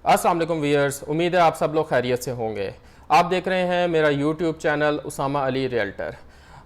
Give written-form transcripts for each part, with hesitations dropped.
अस्सलाम वालेकुम व्यूअर्स, उम्मीद है आप सब लोग खैरियत से होंगे। आप देख रहे हैं मेरा YouTube channel Usama Ali realtor.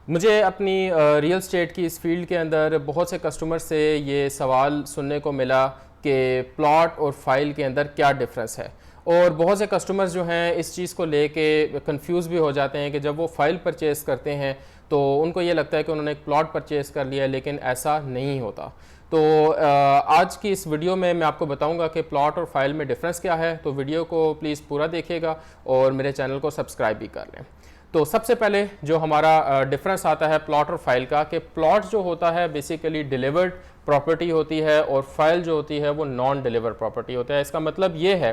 मुझे अपनी रियल स्टेट की इस फील्ड के अंदर बहुत से कस्टमर से ये सवाल सुनने को मिला कि प्लॉट और फाइल के अंदर क्या डिफरेंस है, और बहुत से कस्टमर्स जो हैं इस चीज़ को लेके कंफ्यूज भी हो जाते हैं कि जब वो फाइल परचेज़ करते हैं तो उनको ये लगता है कि उन्होंने एक प्लॉट परचेज़ कर लिया है, लेकिन ऐसा नहीं होता। तो आज की इस वीडियो में मैं आपको बताऊंगा कि प्लॉट और फाइल में डिफरेंस क्या है। तो वीडियो को प्लीज़ पूरा देखिएगा और मेरे चैनल को सब्सक्राइब भी कर लें। तो सबसे पहले जो हमारा डिफरेंस आता है प्लॉट और फाइल का, कि प्लॉट जो होता है बेसिकली डिलीवर्ड प्रॉपर्टी होती है और फाइल जो होती है वो नॉन डिलीवर्ड प्रॉपर्टी होता है। इसका मतलब ये है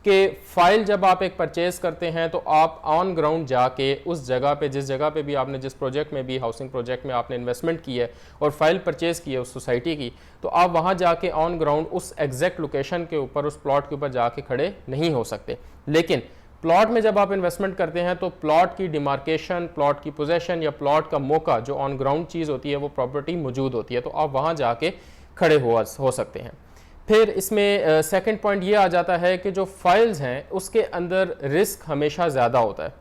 कि फाइल जब आप एक परचेज करते हैं तो आप ऑन ग्राउंड जाके उस जगह पे, जिस जगह पे भी आपने, जिस प्रोजेक्ट में भी, हाउसिंग प्रोजेक्ट में आपने इन्वेस्टमेंट की है और फाइल परचेज की है उस सोसाइटी की, तो आप वहाँ जाके ऑन ग्राउंड उस एग्जैक्ट लोकेशन के ऊपर, उस प्लॉट के ऊपर जाके खड़े नहीं हो सकते। लेकिन प्लॉट में जब आप इन्वेस्टमेंट करते हैं तो प्लॉट की डिमार्केशन, प्लॉट की पोजेशन या प्लॉट का मौका, जो ऑन ग्राउंड चीज़ होती है वो प्रॉपर्टी मौजूद होती है, तो आप वहाँ जाके खड़े हो सकते हैं। फिर इसमें सेकंड पॉइंट ये आ जाता है कि जो फाइल्स हैं उसके अंदर रिस्क हमेशा ज़्यादा होता है।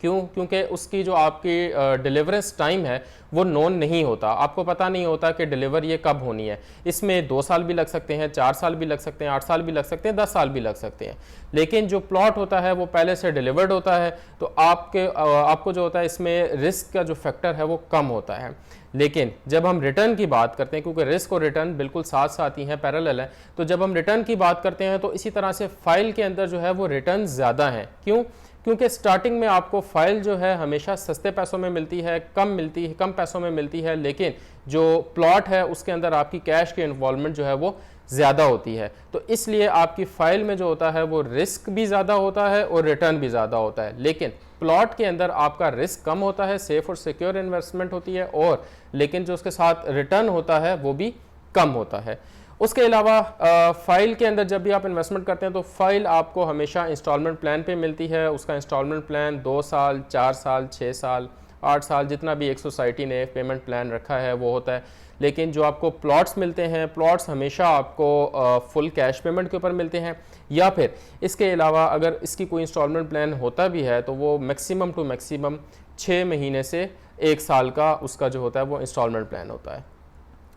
क्यों? क्योंकि उसकी जो आपकी डिलीवरेंस टाइम है वो नोन नहीं होता, आपको पता नहीं होता कि डिलीवर ये कब होनी है। इसमें 2 साल भी लग सकते हैं, 4 साल भी लग सकते हैं, 8 साल भी लग सकते हैं, 10 साल भी लग सकते हैं। लेकिन जो प्लॉट होता है वो पहले से डिलीवर्ड होता है, तो आपको जो होता है इसमें रिस्क का जो फैक्टर है वो कम होता है। लेकिन जब हम रिटर्न की बात करते हैं, क्योंकि रिस्क और रिटर्न बिल्कुल साथ साथ ही हैं, पैरेलल है, तो जब हम रिटर्न की बात करते हैं तो इसी तरह से फाइल के अंदर जो है वो रिटर्न ज़्यादा हैं। क्यों? क्योंकि स्टार्टिंग में आपको फाइल जो है हमेशा सस्ते पैसों में मिलती है, कम पैसों में मिलती है, लेकिन जो प्लॉट है उसके अंदर आपकी कैश की इन्वॉल्वमेंट जो है वो ज़्यादा होती है। तो इसलिए आपकी फ़ाइल में जो होता है वो रिस्क भी ज़्यादा होता है और रिटर्न भी ज़्यादा होता है। लेकिन प्लॉट के अंदर आपका रिस्क कम होता है, सेफ और सिक्योर इन्वेस्टमेंट होती है, और लेकिन जो उसके साथ रिटर्न होता है वो भी कम होता है। उसके अलावा फाइल के अंदर जब भी आप इन्वेस्टमेंट करते हैं तो फाइल आपको हमेशा इंस्टॉलमेंट प्लान पे मिलती है। उसका इंस्टॉलमेंट प्लान 2 साल, 4 साल, 6 साल, 8 साल, जितना भी एक सोसाइटी ने पेमेंट प्लान रखा है वो होता है। लेकिन जो आपको प्लॉट्स मिलते हैं, प्लॉट्स हमेशा आपको फुल कैश पेमेंट के ऊपर मिलते हैं, या फिर इसके अलावा अगर इसकी कोई इंस्टॉलमेंट प्लान होता भी है तो वो मैक्सिमम टू मैक्सिमम 6 महीने से 1 साल का उसका जो होता है वो इंस्टॉलमेंट प्लान होता है।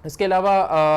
इसके अलावा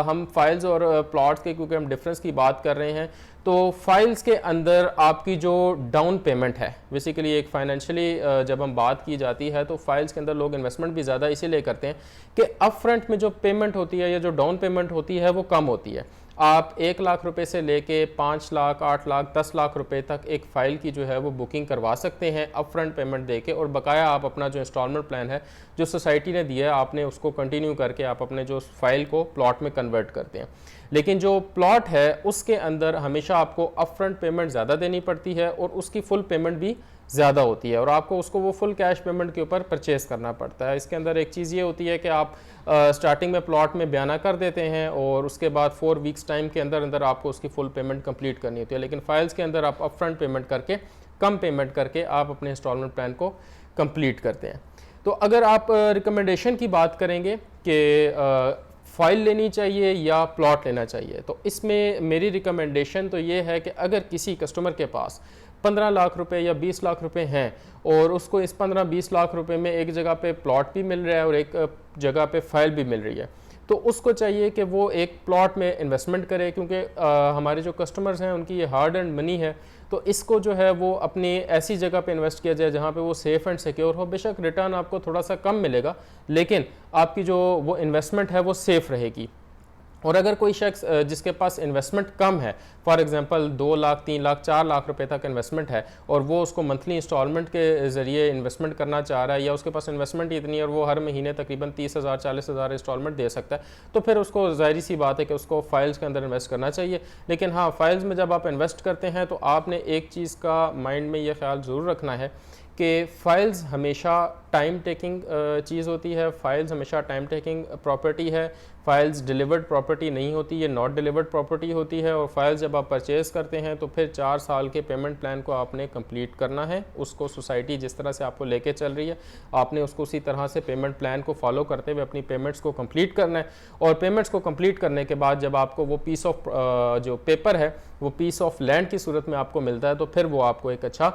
हम फाइल्स और प्लॉट्स के, क्योंकि हम डिफरेंस की बात कर रहे हैं, तो फाइल्स के अंदर आपकी जो डाउन पेमेंट है, बेसिकली एक फाइनेंशियली जब हम बात की जाती है तो फाइल्स के अंदर लोग इन्वेस्टमेंट भी ज़्यादा इसीलिए करते हैं कि अप फ्रंट में जो पेमेंट होती है या जो डाउन पेमेंट होती है वो कम होती है। आप 1 लाख रुपए से लेके 5 लाख, 8 लाख, 10 लाख रुपए तक एक फ़ाइल की जो है वो बुकिंग करवा सकते हैं अप फ्रंट पेमेंट देके, और बकाया आप अपना जो इंस्टॉलमेंट प्लान है जो सोसाइटी ने दिया है आपने उसको कंटिन्यू करके आप अपने जो फाइल को प्लॉट में कन्वर्ट करते हैं। लेकिन जो प्लॉट है उसके अंदर हमेशा आपको अप फ्रंट पेमेंट ज़्यादा देनी पड़ती है और उसकी फुल पेमेंट भी ज़्यादा होती है, और आपको उसको वो फुल कैश पेमेंट के ऊपर परचेज़ करना पड़ता है। इसके अंदर एक चीज़ ये होती है कि आप स्टार्टिंग में प्लॉट में बयाना कर देते हैं और उसके बाद 4 वीक्स टाइम के अंदर अंदर आपको उसकी फुल पेमेंट कंप्लीट करनी होती है। लेकिन फाइल्स के अंदर आप अप फ्रंट पेमेंट करके, कम पेमेंट करके आप अपने इंस्टॉलमेंट प्लान को कंप्लीट करते हैं। तो अगर आप रिकमेंडेशन की बात करेंगे कि फाइल लेनी चाहिए या प्लॉट लेना चाहिए, तो इसमें मेरी रिकमेंडेशन तो ये है कि अगर किसी कस्टमर के पास 15 लाख रुपए या 20 लाख रुपए हैं और उसको इस 15-20 लाख रुपए में एक जगह पे प्लॉट भी मिल रहा है और एक जगह पे फाइल भी मिल रही है, तो उसको चाहिए कि वो एक प्लॉट में इन्वेस्टमेंट करे, क्योंकि हमारे जो कस्टमर्स हैं उनकी ये हार्ड एंड मनी है। तो इसको जो है वो अपनी ऐसी जगह पे इन्वेस्ट किया जाए जहाँ पे वो सेफ़ एंड सिक्योर हो। बेशक रिटर्न आपको थोड़ा सा कम मिलेगा, लेकिन आपकी जो वो इन्वेस्टमेंट है वो सेफ़ रहेगी। और अगर कोई शख्स जिसके पास इन्वेस्टमेंट कम है, फॉर एग्जांपल 2 लाख, 3 लाख, 4 लाख रुपए तक इन्वेस्टमेंट है, और वो उसको मंथली इंस्टॉलमेंट के ज़रिए इन्वेस्टमेंट करना चाह रहा है, या उसके पास इन्वेस्टमेंट इतनी है और वो हर महीने तकरीबन 30,000, 40,000 इंस्टॉलमेंट दे सकता है, तो फिर उसको ज़ाहिर सी बात है कि उसको फाइल्स के अंदर इन्वेस्ट करना चाहिए। लेकिन हाँ, फाइल्स में जब आप इन्वेस्ट करते हैं तो आपने एक चीज़ का माइंड में ये ख्याल ज़रूर रखना है कि फ़ाइल्स हमेशा टाइम टेकिंग चीज़ होती है, फ़ाइल्स हमेशा टाइम टेकिंग प्रॉपर्टी है। फाइल्स डिलीवर्ड प्रॉपर्टी नहीं होती, ये नॉट डिलीवर्ड प्रॉपर्टी होती है। और फाइल्स जब आप परचेज़ करते हैं तो फिर 4 साल के पेमेंट प्लान को आपने कंप्लीट करना है। उसको सोसाइटी जिस तरह से आपको लेके चल रही है आपने उसको उसी तरह से पेमेंट प्लान को फॉलो करते हुए अपनी पेमेंट्स को कंप्लीट करना है। और पेमेंट्स को कंप्लीट करने के बाद जब आपको वो पीस ऑफ जो पेपर है वो पीस ऑफ लैंड की सूरत में आपको मिलता है तो फिर वो आपको एक अच्छा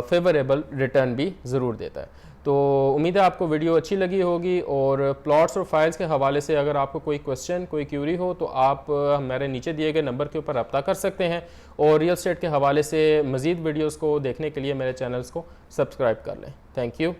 फेवरेबल रिटर्न भी ज़रूर देता है। तो उम्मीद है आपको वीडियो अच्छी लगी होगी। और प्लॉट्स और फाइल्स के हवाले से अगर आपको कोई क्वेश्चन कोई क्यूरी हो तो आप हमारे नीचे दिए गए नंबर के ऊपर रब्ता कर सकते हैं। और रियल एस्टेट के हवाले से मज़ीद वीडियोज़ को देखने के लिए मेरे चैनल्स को सब्सक्राइब कर लें। Thank you.